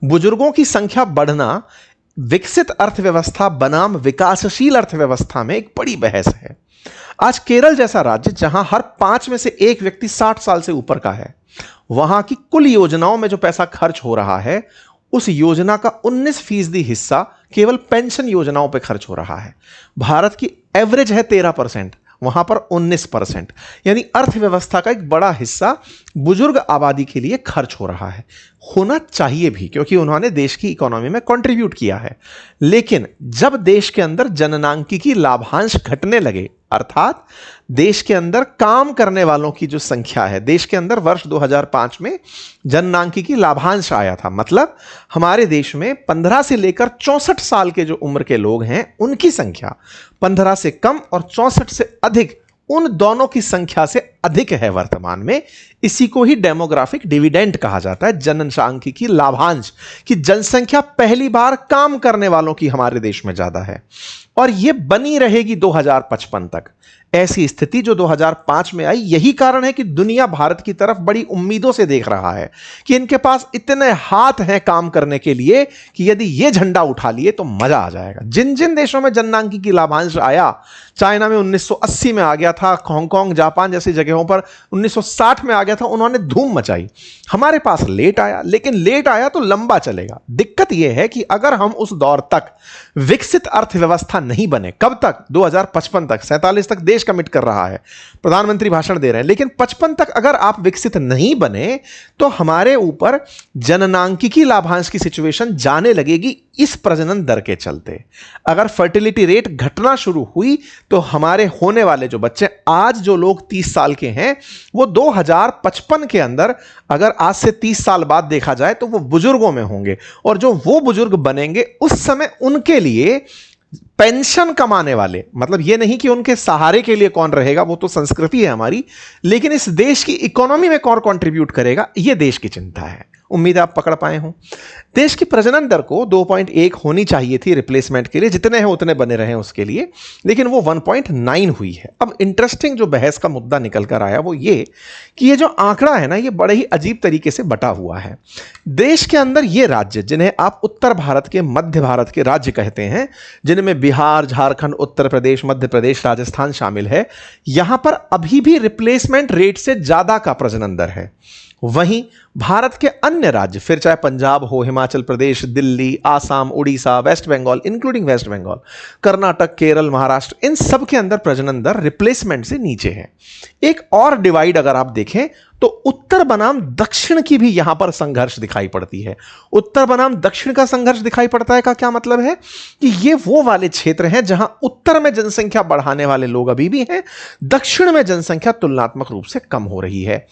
बुजुर्गों की संख्या बढ़ना विकसित अर्थव्यवस्था बनाम विकासशील अर्थव्यवस्था में एक बड़ी बहस है। आज केरल जैसा राज्य जहां हर 5 में से एक व्यक्ति 60 साल से ऊपर का है, वहां की कुल योजनाओं में जो पैसा खर्च हो रहा है उस योजना का 19% हिस्सा केवल पेंशन योजनाओं पर खर्च हो रहा है। भारत की एवरेज है 13%, वहां पर 19%, यानी अर्थव्यवस्था का एक बड़ा हिस्सा बुजुर्ग आबादी के लिए खर्च हो रहा है। होना चाहिए भी, क्योंकि उन्होंने देश की इकोनॉमी में कंट्रीब्यूट किया है। लेकिन जब देश के अंदर जननांकिकी लाभांश घटने लगे, अर्थात देश के अंदर काम करने वालों की जो संख्या है, देश के अंदर वर्ष 2005 में जननांकिकी लाभांश आया था, मतलब हमारे देश में 15 से लेकर 64 साल के जो उम्र के लोग हैं उनकी संख्या 15 से कम और 64 से अधिक, उन दोनों की संख्या से अधिक है वर्तमान में। इसी को ही डेमोग्राफिक डिविडेंड कहा जाता है, जनसांख्यिकी लाभांश, कि जनसंख्या पहली बार काम करने वालों की हमारे देश में ज्यादा है और यह बनी रहेगी 2055 तक। ऐसी स्थिति जो 2005 में आई, यही कारण है कि दुनिया भारत की तरफ बड़ी उम्मीदों से देख रहा है कि इनके पास इतने हाथ हैं काम करने के लिए कि यदि ये झंडा उठा लिए तो मजा आ जाएगा। जिन जिन देशों में जननांकिकी लाभांश आया, चाइना में 1980 में आ गया था, हांगकांग जापान जैसी जगहों पर 1960 में आ गया था, उन्होंने धूम मचाई। हमारे पास लेट आया, लेकिन लेट आया तो लंबा चलेगा। दिक्कत यह है कि अगर हम उस दौर तक विकसित अर्थव्यवस्था नहीं बने, कब तक? 2055 तक, 47 तक देश कमिट कर रहा है, प्रधानमंत्री भाषण दे रहे हैं, लेकिन 55 तक अगर आप विकसित नहीं बने तो हमारे ऊपर जननांकिकी लाभांश की सिचुएशन जाने लगेगी इस प्रजनन दर के चलते। अगर फर्टिलिटी रेट घटना शुरू हुई तो हमारे होने वाले जो बच्चे, आज जो लोग 30 साल के हैं, वो 2055 के अंदर, अगर आज से 30 साल बाद देखा जाए तो वो बुजुर्गों में होंगे, और जो वो बुजुर्ग बनेंगे उस समय उनके लिए पेंशन कमाने वाले, मतलब ये नहीं कि उनके सहारे के लिए कौन रहेगा, वो तो संस्कृति है हमारी, लेकिन इस देश की इकोनॉमी में कौन कंट्रीब्यूट करेगा, ये देश की चिंता है। उम्मीद है आप पकड़ पाए हों। देश की प्रजनन दर को 2.1 होनी चाहिए थी रिप्लेसमेंट के लिए, जितने हैं उतने बने रहे उसके लिए, लेकिन वो 1.9 हुई है। अब इंटरेस्टिंग जो बहस का मुद्दा निकल कर आया वो ये कि ये जो आंकड़ा है ना, ये बड़े ही अजीब तरीके से बटा हुआ है। देश के अंदर ये राज्य, जिन्हें आप उत्तर भारत के, मध्य भारत के राज्य कहते हैं, जिनमें बिहार, झारखंड, उत्तर प्रदेश, मध्य प्रदेश, राजस्थान शामिल है, यहां पर अभी भी रिप्लेसमेंट रेट से ज्यादा का प्रजनन दर है। वहीं भारत के अन्य राज्य, फिर चाहे पंजाब हो, Himachal Pradesh, Delhi, Assam, Orissa, West Bengal, including West Bengal, Karnataka, Kerala, Maharashtra, इन सब के अंदर प्रजनन दर रिप्लेसमेंट से नीचे है। एक और डिवाइड अगर आप देखें तो उत्तर बनाम दक्षिण की भी यहां पर संघर्ष दिखाई पड़ती है। उत्तर बनाम दक्षिण का संघर्ष दिखाई पड़ता है का क्या मतलब है कि ये वो वाले क्षेत्र हैं जहां उत्तर में जनसंख्या बढ़ाने वाले लोग अभी भी हैं, दक्षिण में जनसंख्या तुलनात्मक रूप से कम हो रही है।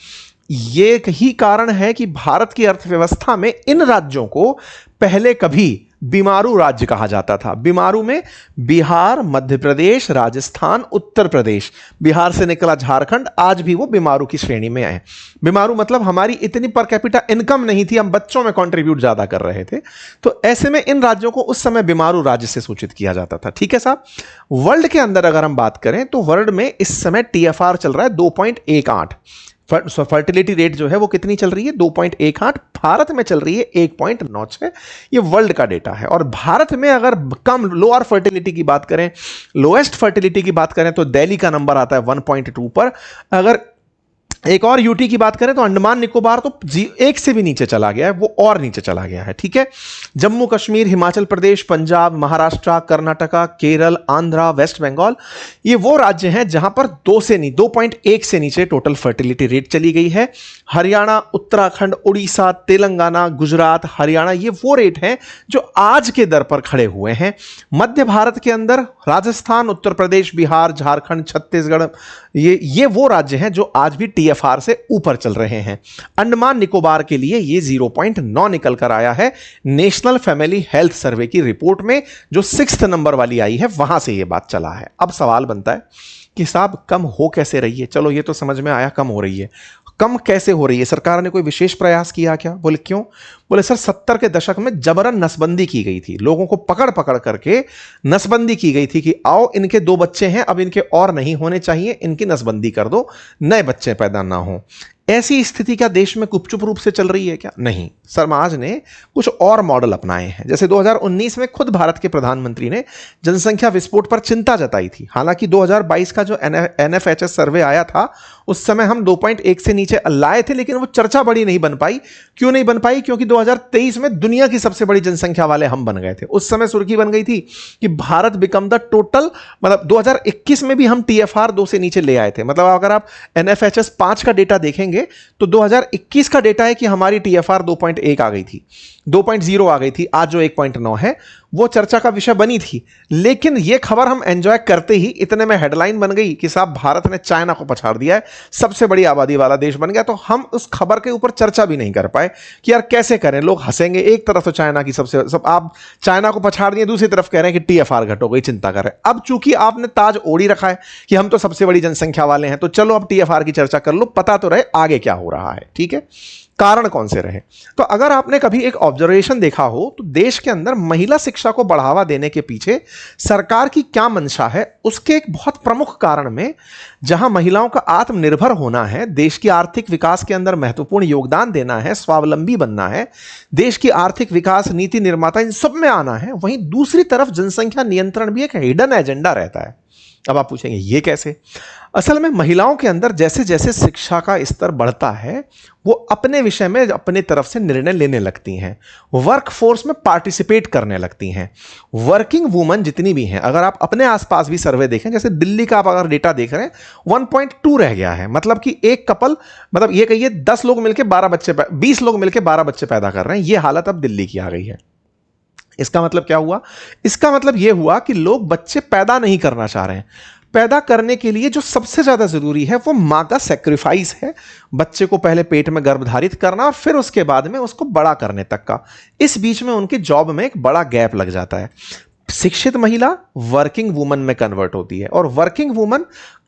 ये ही कारण है कि भारत की अर्थव्यवस्था में इन राज्यों को पहले कभी बीमारू राज्य कहा जाता था। बीमारू में बिहार, मध्य प्रदेश, राजस्थान, उत्तर प्रदेश, बिहार से निकला झारखंड, आज भी वो बीमारू की श्रेणी में आए। बीमारू मतलब हमारी इतनी पर कैपिटा इनकम नहीं थी, हम बच्चों में कंट्रीब्यूट ज्यादा कर रहे थे, तो ऐसे में इन राज्यों को उस समय बीमारू राज्य से सूचित किया जाता था। ठीक है साहब। वर्ल्ड के अंदर अगर हम बात करें तो वर्ल्ड में इस समय TFR चल रहा है 2.18। फर्टिलिटी रेट जो है वो कितनी चल रही है? 2.18। भारत में चल रही है 1.96। ये वर्ल्ड का डेटा है। और भारत में अगर कम, लोअर फर्टिलिटी की बात करें, लोएस्ट फर्टिलिटी की बात करें तो दिल्ली का नंबर आता है 1.2 पर। अगर एक और यूटी की बात करें तो अंडमान निकोबार तो 1 से भी नीचे चला गया है, वो और नीचे चला गया है। ठीक है। जम्मू कश्मीर, हिमाचल प्रदेश, पंजाब, महाराष्ट्र, कर्नाटका, केरल, आंध्रा, वेस्ट बंगाल, ये वो राज्य हैं जहां पर 2.1 से नीचे टोटल फर्टिलिटी रेट चली गई है। हरियाणा, उत्तराखंड, उड़ीसा, तेलंगाना, गुजरात, हरियाणा, ये वो रेट हैं जो आज के दर पर खड़े हुए हैं। मध्य भारत के अंदर राजस्थान, उत्तर प्रदेश, बिहार, झारखंड, छत्तीसगढ़, ये वो राज्य हैं जो आज भी TFR से ऊपर चल रहे हैं। अंडमान निकोबार के लिए ये 0.9 निकल कर आया है नेशनल फैमिली हेल्थ सर्वे की रिपोर्ट में, जो 6th नंबर वाली आई है, वहां से ये बात चला है। अब सवाल बनता है कि साहब कम हो कैसे रही है? चलो ये तो समझ में आया, कम हो रही है। कम कैसे हो रही है? सरकार ने कोई विशेष प्रयास किया क्या? बोले क्यों? बोले सर 70 के दशक में जबरन नसबंदी की गई थी, लोगों को पकड़ पकड़ करके नसबंदी की गई थी कि आओ इनके 2 बच्चे हैं, अब इनके और नहीं होने चाहिए, इनकी नसबंदी कर दो, नए बच्चे पैदा ना हो। ऐसी स्थिति क्या देश में गुपचुप रूप से चल रही है क्या? नहीं, समाज ने कुछ और मॉडल अपनाए हैं। जैसे 2019 में खुद भारत के प्रधानमंत्री ने जनसंख्या विस्फोट पर चिंता जताई थी। हालांकि 2022 का जो एनएफएचएस सर्वे आया था उस समय हम 2.1 से नीचे लाए थे, लेकिन वो चर्चा बड़ी नहीं बन पाई। क्यों नहीं बन पाई? क्योंकि 2023 में दुनिया की सबसे बड़ी जनसंख्या वाले हम बन गए थे। उस समय सुर्खी बन गई थी कि भारत बिकम द टोटल, मतलब 2021 में भी हम टीएफआर 2 से नीचे ले आए थे। मतलब अगर आप एनएफएचएस 5 का डेटा देखेंगे तो 2021 का डेटा है कि हमारी टीएफआर 2.1 आ गई थी, 2.0 आ गई थी। आज जो 1.9 है वो चर्चा का विषय बनी थी। लेकिन ये खबर हम एंजॉय करते ही इतने में हेडलाइन बन गई कि साहब भारत ने चाइना को पछाड़ दिया है, सबसे बड़ी आबादी वाला देश बन गया। तो हम उस खबर के ऊपर चर्चा भी नहीं कर पाए कि यार कैसे करें। लोग हंसेंगे, एक तरफ तो चाइना की सब आप चाइना को पछाड़ दिए, दूसरी तरफ कह रहे हैं कि टीएफआर घट हो गई, चिंता कर रहे हैं। अब चूंकि आपने ताज ओढ़ी रखा है कि हम तो सबसे बड़ी जनसंख्या वाले हैं, तो चलो अब टीएफआर की चर्चा कर लो, पता तो रहे आगे क्या हो रहा है। ठीक है, कारण कौन से रहे? तो अगर आपने कभी एक ऑब्जर्वेशन देखा हो तो देश के अंदर महिला शिक्षा को बढ़ावा देने के पीछे सरकार की क्या मंशा है, उसके एक बहुत प्रमुख कारण में, जहां महिलाओं का आत्मनिर्भर होना है, देश की आर्थिक विकास के अंदर महत्वपूर्ण योगदान देना है, स्वावलंबी बनना है, देश की आर्थिक विकास नीति निर्माता इन सब में आना है, वहीं दूसरी तरफ जनसंख्या नियंत्रण भी एक हिडन एजेंडा रहता है। अब आप पूछेंगे ये कैसे? असल में महिलाओं के अंदर जैसे जैसे शिक्षा का स्तर बढ़ता है वो अपने विषय में अपने तरफ से निर्णय लेने लगती हैं, वर्क फोर्स में पार्टिसिपेट करने लगती हैं। वर्किंग वुमन जितनी भी हैं, अगर आप अपने आसपास भी सर्वे देखें, जैसे दिल्ली का आप अगर डेटा देख रहे हैं 1.2 रह गया है। मतलब कि एक कपल, मतलब ये कहिए 10 लोग मिलकर 12 बच्चे, 20 लोग मिलकर 12 बच्चे पैदा कर रहे हैं। ये हालत अब दिल्ली की आ गई है। इसका मतलब क्या हुआ? इसका मतलब यह हुआ कि लोग बच्चे पैदा नहीं करना चाह रहे हैं। पैदा करने के लिए जो सबसे ज्यादा जरूरी है वो मां का सेक्रीफाइस है, बच्चे को पहले पेट में गर्भधारित करना और फिर उसके बाद में उसको बड़ा करने तक का। इस बीच में उनके जॉब में एक बड़ा गैप लग जाता है। शिक्षित महिला वर्किंग वुमन में कन्वर्ट होती है और वर्किंग वुमन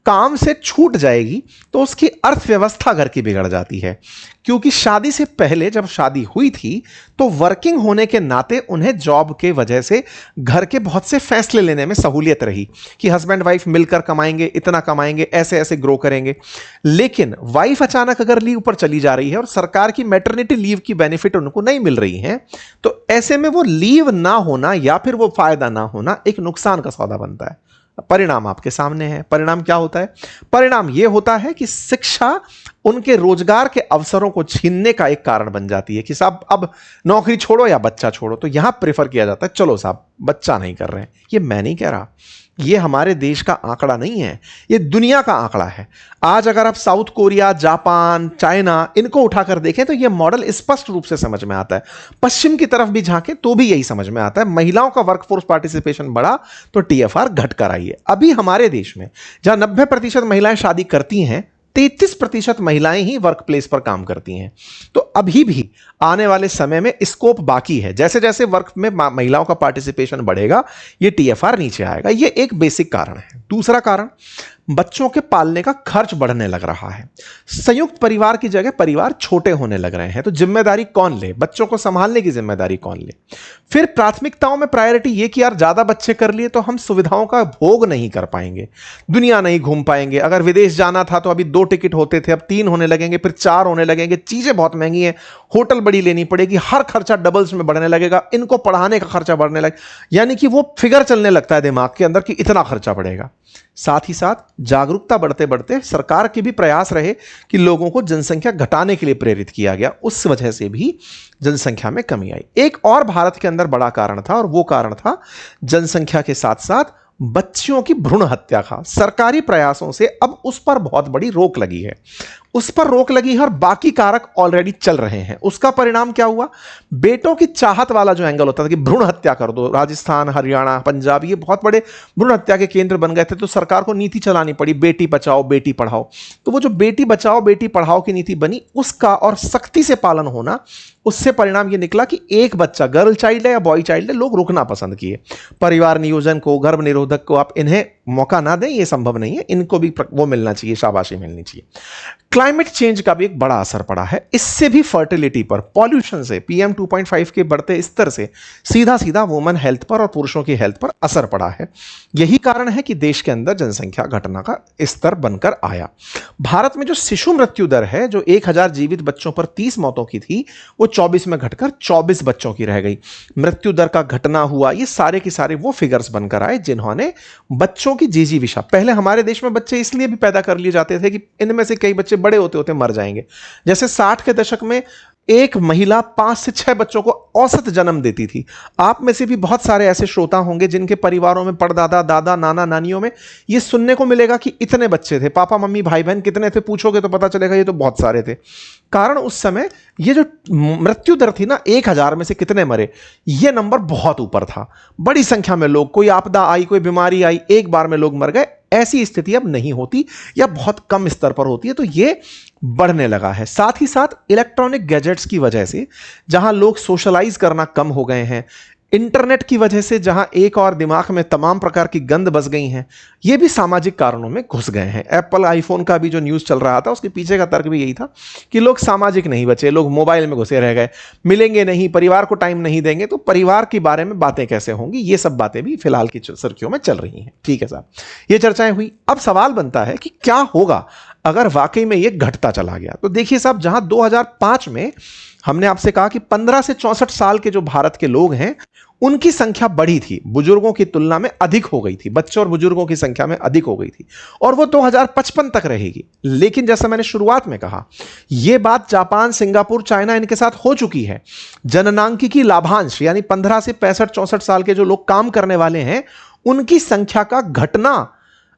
काम से छूट जाएगी तो उसकी अर्थव्यवस्था घर की बिगड़ जाती है। क्योंकि शादी से पहले जब शादी हुई थी तो वर्किंग होने के नाते उन्हें जॉब के वजह से घर के बहुत से फैसले लेने में सहूलियत रही कि हस्बैंड वाइफ मिलकर कमाएंगे, इतना कमाएंगे, ऐसे ऐसे ग्रो करेंगे। लेकिन वाइफ अचानक अगर लीव पर चली जा रही है और सरकार की मैटरनिटी लीव की बेनिफिट उनको नहीं मिल रही है, तो ऐसे में वो लीव ना होना या फिर वो फायदा ना होना एक नुकसान का सौदा बनता है। परिणाम आपके सामने है। परिणाम क्या होता है? परिणाम यह होता है कि शिक्षा उनके रोजगार के अवसरों को छीनने का एक कारण बन जाती है कि साहब अब नौकरी छोड़ो या बच्चा छोड़ो। तो यहां प्रेफर किया जाता है चलो साहब बच्चा नहीं कर रहे हैं। ये मैं नहीं कह रहा, ये हमारे देश का आंकड़ा नहीं है, ये दुनिया का आंकड़ा है। आज अगर आप साउथ कोरिया, जापान, चाइना इनको उठाकर देखें तो ये मॉडल स्पष्ट रूप से समझ में आता है। पश्चिम की तरफ भी झांकें तो भी यही समझ में आता है। महिलाओं का वर्कफोर्स पार्टिसिपेशन बढ़ा तो टीएफआर घट कर आई है। अभी हमारे देश में जहां 90% महिलाएं शादी करती हैं, 33% महिलाएं ही वर्क प्लेस पर काम करती हैं। तो अभी भी आने वाले समय में स्कोप बाकी है। जैसे जैसे वर्क में महिलाओं का पार्टिसिपेशन बढ़ेगा ये टीएफआर नीचे आएगा। ये एक बेसिक कारण है। दूसरा कारण, बच्चों के पालने का खर्च बढ़ने लग रहा है। संयुक्त परिवार की जगह परिवार छोटे होने लग रहे हैं, तो जिम्मेदारी कौन ले? बच्चों को संभालने की जिम्मेदारी कौन ले? फिर प्राथमिकताओं में प्रायोरिटी ये कि यार ज्यादा बच्चे कर लिए तो हम सुविधाओं का भोग नहीं कर पाएंगे, दुनिया नहीं घूम पाएंगे। अगर विदेश जाना था तो अभी 2 टिकट होते थे, अब 3 होने लगेंगे, फिर 4 होने लगेंगे। चीजें बहुत महंगी हैं, होटल बड़ी लेनी पड़ेगी, हर खर्चा डबल्स में बढ़ने लगेगा, इनको पढ़ाने का खर्चा बढ़ने लगेगा। यानी कि वो फिगर चलने लगता है दिमाग के अंदर कि इतना खर्चा बढ़ेगा। साथ ही साथ जागरूकता बढ़ते बढ़ते सरकार के भी प्रयास रहे कि लोगों को जनसंख्या घटाने के लिए प्रेरित किया गया, उस वजह से भी जनसंख्या में कमी आई। एक और भारत के अंदर बड़ा कारण था और वो कारण था जनसंख्या के साथ साथ बच्चियों की भ्रूण हत्या का। सरकारी प्रयासों से अब उस पर बहुत बड़ी रोक लगी है, उस पर रोक लगी है और बाकी कारक ऑलरेडी चल रहे हैं। उसका परिणाम क्या हुआ? बेटों की चाहत वाला जो एंगल होता था कि भ्रूण हत्या कर दो, राजस्थान, हरियाणा, पंजाब ये बहुत बड़े भ्रूण हत्या के केंद्र बन गए थे, तो सरकार को नीति चलानी पड़ी बेटी बचाओ बेटी पढ़ाओ। तो वो जो बेटी बचाओ बेटी पढ़ाओ की नीति बनी उसका और सख्ती से पालन होना, उससे परिणाम ये निकला कि एक बच्चा, गर्ल चाइल्ड है या बॉय चाइल्ड है, लोग रुकना पसंद किए। परिवार नियोजन को, गर्भ निरोधक को आप इन्हें मौका ना दें, ये संभव नहीं है। इनको भी वो मिलना चाहिए, शाबाशी मिलनी चाहिए। क्लाइमेट चेंज का भी एक बड़ा असर पड़ा है, इससे भी फर्टिलिटी पर, पॉल्यूशन से, PM 2.5 के बढ़ते स्तर से सीधा सीधा वुमेन हेल्थ पर और पुरुषों की हेल्थ पर असर पड़ा है। यही कारण है कि देश के अंदर जनसंख्या घटना का स्तर बनकर आया। भारत में जो शिशु मृत्यु दर है, जो 1000 जीवित बच्चों पर 30 मौतों की थी, वो 24 में घटकर 24 बच्चों की रह गई। मृत्यु दर का घटना हुआ, ये सारे के सारे वो फिगर्स बनकर आए जिन्होंने बच्चों की जीजीविषा, पहले हमारे देश में बच्चे इसलिए भी पैदा कर लिए जाते थे कि इनमें से कई बच्चे बड़े होते होते मर जाएंगे। जैसे 60 के दशक में एक महिला 5 से 6 बच्चों को औसत जन्म देती थी। आप में से भी बहुत सारे ऐसे श्रोता होंगे जिनके परिवारों में, परदादा, दादा, नाना, नानियों में ये सुनने को मिलेगा कि इतने बच्चे थे। पापा, मम्मी, भाई बहन कितने थे पूछोगे तो पता चलेगा ये तो बहुत सारे थे। कारण उस समय ये जो मृत्यु दर थी ना, 1000 में से कितने मरे, ये नंबर बहुत ऊपर था। बड़ी संख्या में लोग, कोई आपदा आई, कोई बीमारी आई, एक बार में लोग मर गए। ऐसी स्थिति अब नहीं होती या बहुत कम स्तर पर होती है, तो ये बढ़ने लगा है। साथ ही साथ इलेक्ट्रॉनिक गैजेट्स की वजह से जहां लोग सोशलाइज करना कम हो गए हैं, इंटरनेट की वजह से जहां एक और दिमाग में तमाम प्रकार की गंद बस गई हैं, ये भी सामाजिक कारणों में घुस गए हैं। एप्पल आईफोन का भी जो न्यूज़ चल रहा था, उसके पीछे का तर्क भी यही था कि लोग सामाजिक नहीं बचे, लोग मोबाइल में घुसे रह गए, मिलेंगे नहीं, परिवार को टाइम नहीं देंगे, तो परिवार के बारे में बातें कैसे होंगी। ये सब बातें भी फिलहाल की सुर्खियों में चल रही हैं। ठीक है साहब, ये चर्चाएं हुई। अब सवाल बनता है कि क्या होगा अगर वाकई में ये घटता चला गया। तो देखिए साहब, जहां 2005 में हमने आपसे कहा कि 15 से 64 साल के जो भारत के लोग हैं उनकी संख्या बढ़ी थी, बुजुर्गों की तुलना में अधिक हो गई थी, बच्चों और बुजुर्गों की संख्या में अधिक हो गई थी, और वो 2055 तक रहेगी। लेकिन जैसा मैंने शुरुआत में कहा, यह बात जापान, सिंगापुर, चाइना, इनके साथ हो चुकी है। जननांकिकी लाभांश यानी 15 से 65-64 साल के जो लोग काम करने वाले हैं, उनकी संख्या का घटना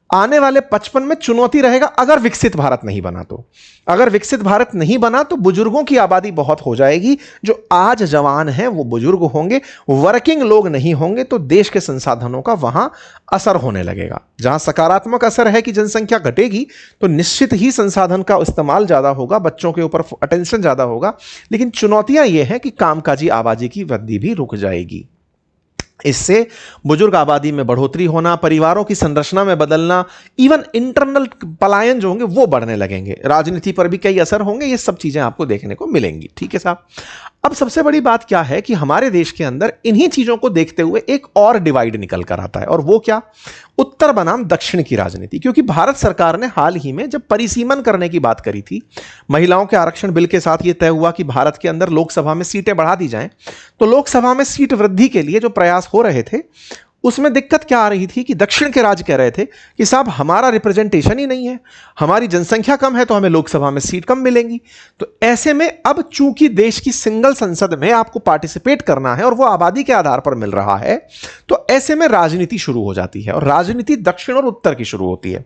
आने वाले 55 में चुनौती रहेगा अगर विकसित भारत नहीं बना तो। अगर विकसित भारत नहीं बना तो बुजुर्गों की आबादी बहुत हो जाएगी। जो आज जवान हैं वो बुजुर्ग होंगे, वर्किंग लोग नहीं होंगे, तो देश के संसाधनों का वहां असर होने लगेगा। जहां सकारात्मक असर है कि जनसंख्या घटेगी, तो निश्चित ही संसाधन का इस्तेमाल ज्यादा होगा, बच्चों के ऊपर अटेंशन ज्यादा होगा। लेकिन चुनौतियां ये हैं कि कामकाजी आबादी की वृद्धि भी रुक जाएगी। इससे बुजुर्ग आबादी में बढ़ोतरी होना, परिवारों की संरचना में बदलना, इवन इंटरनल पलायन जो होंगे वो बढ़ने लगेंगे। राजनीति पर भी कई असर होंगे। ये सब चीजें आपको देखने को मिलेंगी। ठीक है साहब, अब सबसे बड़ी बात क्या है कि हमारे देश के अंदर इन्हीं चीजों को देखते हुए एक और डिवाइड निकल कर आता है, और वो क्या, उत्तर बनाम दक्षिण की राजनीति। क्योंकि भारत सरकार ने हाल ही में जब परिसीमन करने की बात करी थी, महिलाओं के आरक्षण बिल के साथ यह तय हुआ कि भारत के अंदर लोकसभा में सीटें बढ़ा दी जाएं, तो लोकसभा में सीट वृद्धि के लिए जो प्रयास हो रहे थे उसमें दिक्कत क्या आ रही थी कि दक्षिण के राज्य कह रहे थे कि साहब हमारा रिप्रेजेंटेशन ही नहीं है, हमारी जनसंख्या कम है, तो हमें लोकसभा में सीट कम मिलेंगी। तो ऐसे में अब चूंकि देश की सिंगल संसद में आपको पार्टिसिपेट करना है और वो आबादी के आधार पर मिल रहा है, तो ऐसे में राजनीति शुरू हो जाती है। और राजनीति दक्षिण और उत्तर की शुरू होती है,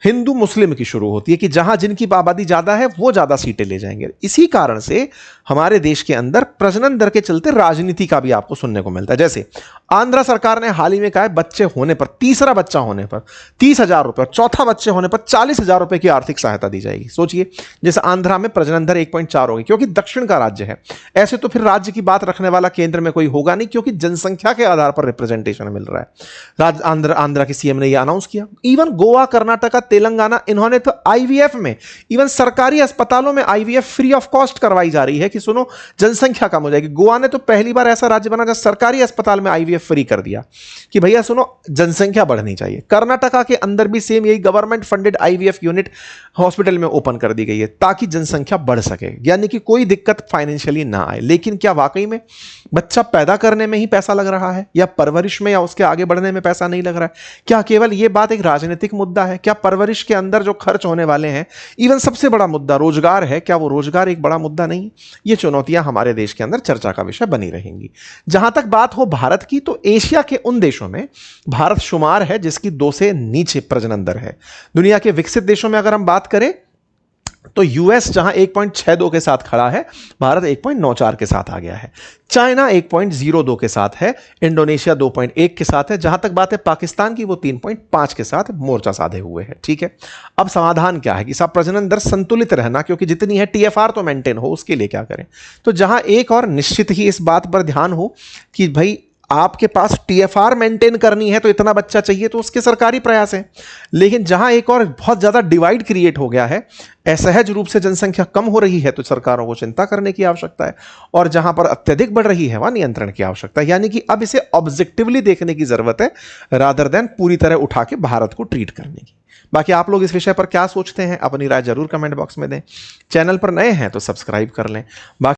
हिंदू मुस्लिम की शुरू होती है कि जहां जिनकी आबादी ज्यादा है वो ज्यादा सीटें ले जाएंगे। इसी कारण से हमारे देश के अंदर प्रजनन दर के चलते राजनीति का भी आपको सुनने को मिलता है। जैसे आंध्र सरकार ने हाल ही में कहा है, बच्चे होने पर, तीसरा बच्चा होने पर 30,000 रुपए, चौथा बच्चे होने पर 40,000 रुपए की आर्थिक सहायता दी जाएगी। सोचिए, जैसे आंध्रा में प्रजनन दर 1.4 होगी, क्योंकि दक्षिण का राज्य है। ऐसे तो फिर राज्य की बात रखने वाला केंद्र में कोई होगा नहीं, क्योंकि जनसंख्या के आधार पर रिप्रेजेंटेशन मिल रहा है। आंध्रा के सीएम ने यह अनाउंस किया। इवन गोवा, कर्नाटका, तेलंगाना, इन्होंने तो आईवीएफ में, इवन सरकारी अस्पतालों में आईवीएफ फ्री ऑफ कॉस्ट करवाई जा रही है कि सुनो जनसंख्या कम हो जाएगी। गोवा ने तो पहली बार ऐसा राज्य बना जहां सरकारी अस्पताल में आईवीएफ फ्री कर दिया कि भैया सुनो जनसंख्या बढ़नी चाहिए। कर्नाटका के अंदर भी सेम यही government funded IVF unit hospital में ओपन कर दी गई है ताकि जनसंख्या बढ़ सके, यानी कि कोई दिक्कत फाइनेंशियली ना आए। लेकिन क्या वाकई में बच्चा पैदा करने में ही पैसा लग रहा है, या परवरिश में या उसके आगे बढ़ने में पैसा नहीं लग रहा है? क्या केवल यह बात एक राजनीतिक मुद्दा है? क्या परवरिश के अंदर जो खर्च होने वाले हैं, इवन सबसे बड़ा मुद्दा रोजगार है, क्या वो रोजगार एक बड़ा मुद्दा नहीं? ये चुनौतियां हमारे देश के अंदर चर्चा का विषय बनी रहेंगी। जहां तक बात हो भारत की, तो एशिया के उन देशों में भारत शुमार है जिसकी 2 से नीचे प्रजनन दर है। दुनिया के विकसित देशों में अगर हम बात करें तो यूएस जहां 1.62 के साथ खड़ा है, भारत 1.94 के साथ आ गया है। चाइना 1.02 के साथ है, इंडोनेशिया 2.1 के साथ है। जहां तक बात है पाकिस्तान की, वो 3.5 के साथ मोर्चा साधे हुए है। ठीक है, अब समाधान क्या है कि सब प्रजनन दर संतुलित रहना, क्योंकि जितनी है टीएफआर तो मेंटेन हो, उसके लिए क्या करें? तो जहां एक और निश्चित ही इस बात पर ध्यान हो कि भाई आपके पास टीएफआर मेंटेन करनी है तो इतना बच्चा चाहिए, तो उसके सरकारी प्रयास है। लेकिन जहां एक और बहुत ज्यादा डिवाइड क्रिएट हो गया है, असहज रूप से जनसंख्या कम हो रही है, तो सरकारों को चिंता करने की आवश्यकता है। और जहां पर अत्यधिक बढ़ रही है वहां नियंत्रण की आवश्यकता है। यानी कि अब इसे ऑब्जेक्टिवली देखने की जरूरत है, रादर देन पूरी तरह उठा के भारत को ट्रीट करने की। बाकी आप लोग इस विषय पर क्या सोचते हैं, अपनी राय जरूर कमेंट बॉक्स में दें। चैनल पर नए हैं तो सब्सक्राइब कर लें। बाकी